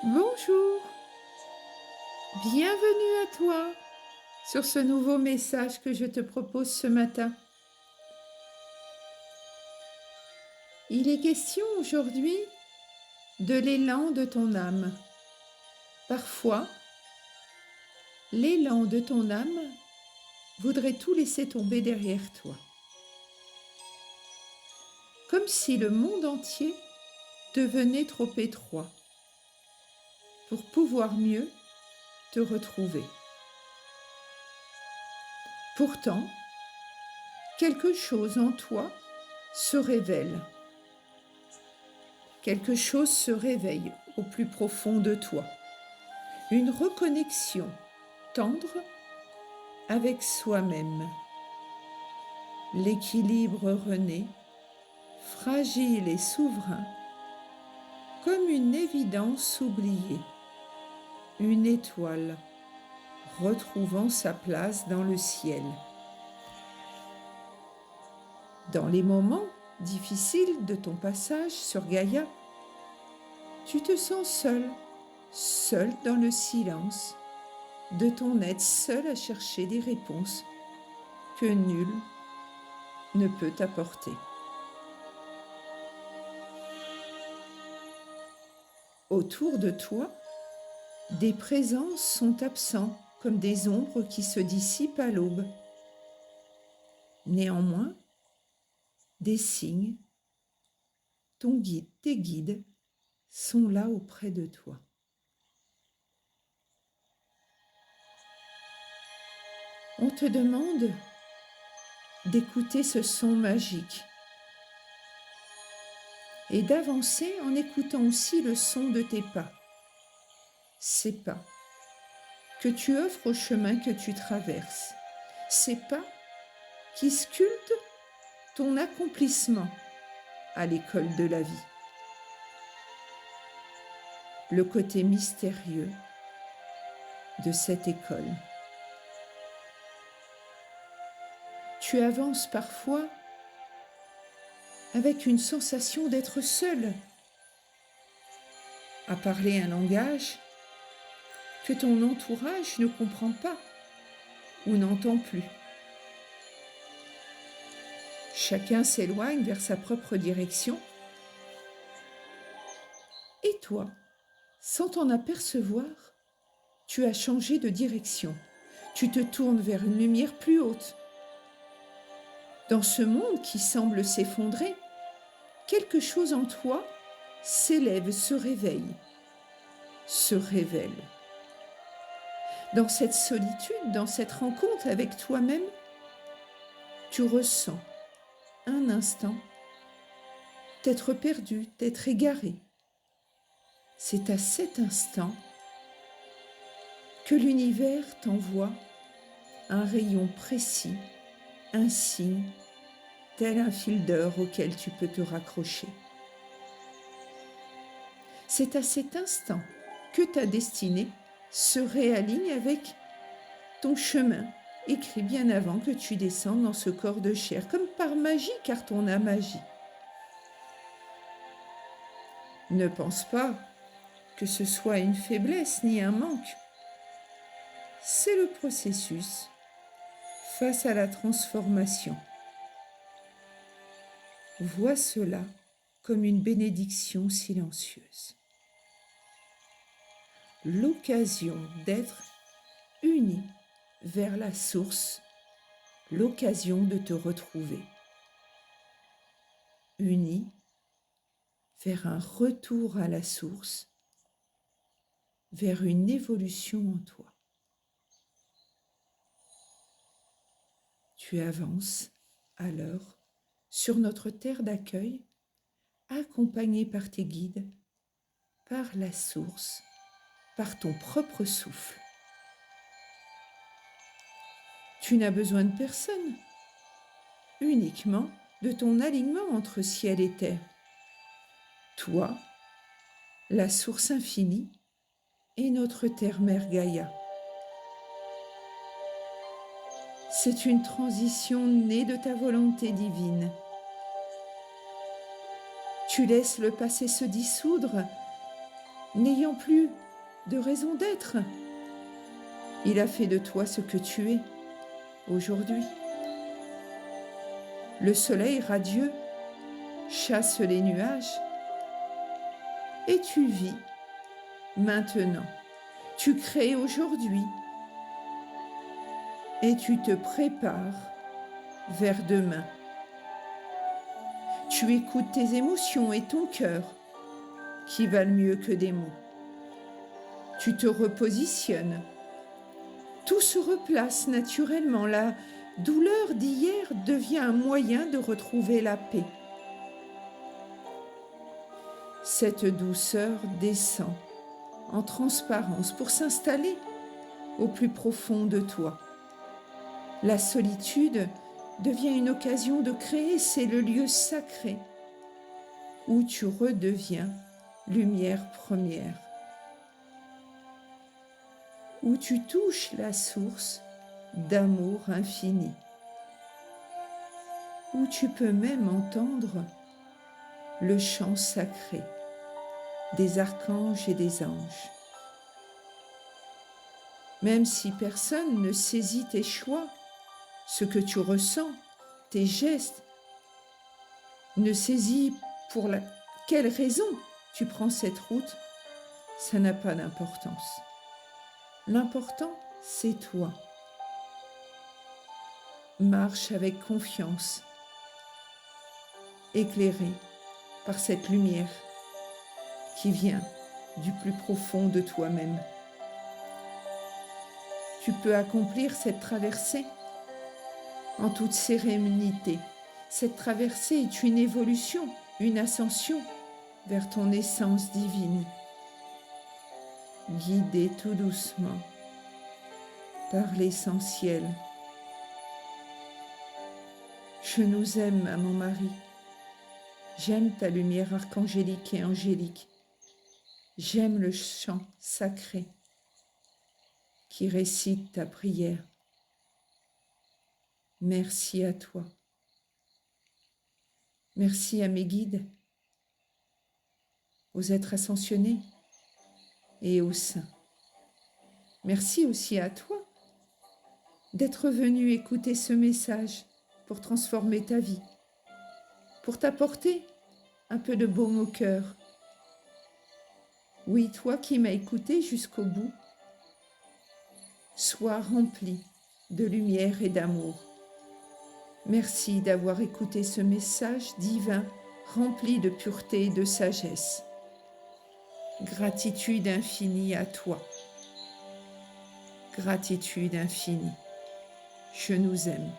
Bonjour, bienvenue à toi sur ce nouveau message que je te propose ce matin. Il est question aujourd'hui de l'élan de ton âme. Parfois, l'élan de ton âme voudrait tout laisser tomber derrière toi. Comme si le monde entier devenait trop étroit pour pouvoir mieux te retrouver. Pourtant, quelque chose en toi se révèle. Quelque chose se réveille au plus profond de toi. Une reconnexion tendre avec soi-même. L'équilibre renaît, fragile et souverain, comme une évidence oubliée. Une étoile retrouvant sa place dans le ciel. Dans les moments difficiles de ton passage sur Gaïa, tu te sens seul dans le silence de ton être, seul à chercher des réponses que nul ne peut t'apporter. Autour de toi, des présences sont absents comme des ombres qui se dissipent à l'aube. Néanmoins, des signes, tes guides sont là auprès de toi. On te demande d'écouter ce son magique et d'avancer en écoutant aussi le son de tes pas. Ces pas que tu offres au chemin que tu traverses. Ces pas qui sculptent ton accomplissement à l'école de la vie. Le côté mystérieux de cette école. Tu avances parfois avec une sensation d'être seul, à parler un langage que ton entourage ne comprend pas ou n'entend plus. Chacun s'éloigne vers sa propre direction. Et toi, sans t'en apercevoir, tu as changé de direction. Tu te tournes vers une lumière plus haute. Dans ce monde qui semble s'effondrer, quelque chose en toi s'élève, se réveille, se révèle. Dans cette solitude, dans cette rencontre avec toi-même, tu ressens un instant t'être perdu, t'être égaré. C'est à cet instant que l'univers t'envoie un rayon précis, un signe, tel un fil d'or auquel tu peux te raccrocher. C'est à cet instant que ta destinée se réaligne avec ton chemin, écrit bien avant que tu descendes dans ce corps de chair, comme par magie, car ton âme agit. Ne pense pas que ce soit une faiblesse ni un manque. C'est le processus face à la transformation. Vois cela comme une bénédiction silencieuse. L'occasion d'être uni vers la source, l'occasion de te retrouver. Uni vers un retour à la source, vers une évolution en toi. Tu avances alors sur notre terre d'accueil, accompagné par tes guides, par la source, par ton propre souffle. Tu n'as besoin de personne, uniquement de ton alignement entre ciel et terre. Toi, la source infinie, et notre terre-mère Gaïa. C'est une transition née de ta volonté divine. Tu laisses le passé se dissoudre n'ayant plus de raison d'être. Il a fait de toi ce que tu es aujourd'hui. Le soleil radieux chasse les nuages et tu vis maintenant. Tu crées aujourd'hui et tu te prépares vers demain. Tu écoutes tes émotions et ton cœur qui valent mieux que des mots. Tu te repositionnes. Tout se replace naturellement. La douleur d'hier devient un moyen de retrouver la paix. Cette douceur descend en transparence pour s'installer au plus profond de toi. La solitude devient une occasion de créer, c'est le lieu sacré où tu redeviens lumière première, où tu touches la source d'amour infini, où tu peux même entendre le chant sacré des archanges et des anges. Même si personne ne saisit tes choix, ce que tu ressens, tes gestes, ne saisit pour quelle raison tu prends cette route, ça n'a pas d'importance. L'important, c'est toi. Marche avec confiance, éclairé par cette lumière qui vient du plus profond de toi-même. Tu peux accomplir cette traversée en toute sérénité. Cette traversée est une évolution, une ascension vers ton essence divine, guidée tout doucement par l'essentiel. Je nous aime, maman Marie. J'aime ta lumière archangélique et angélique. J'aime le chant sacré qui récite ta prière. Merci à toi. Merci à mes guides, aux êtres ascensionnés et aux saints. Merci aussi à toi d'être venu écouter ce message pour transformer ta vie, pour t'apporter un peu de baume au cœur. Oui, toi qui m'as écouté jusqu'au bout, sois rempli de lumière et d'amour. Merci d'avoir écouté ce message divin rempli de pureté et de sagesse. Gratitude infinie à toi. Gratitude infinie. Je nous aime.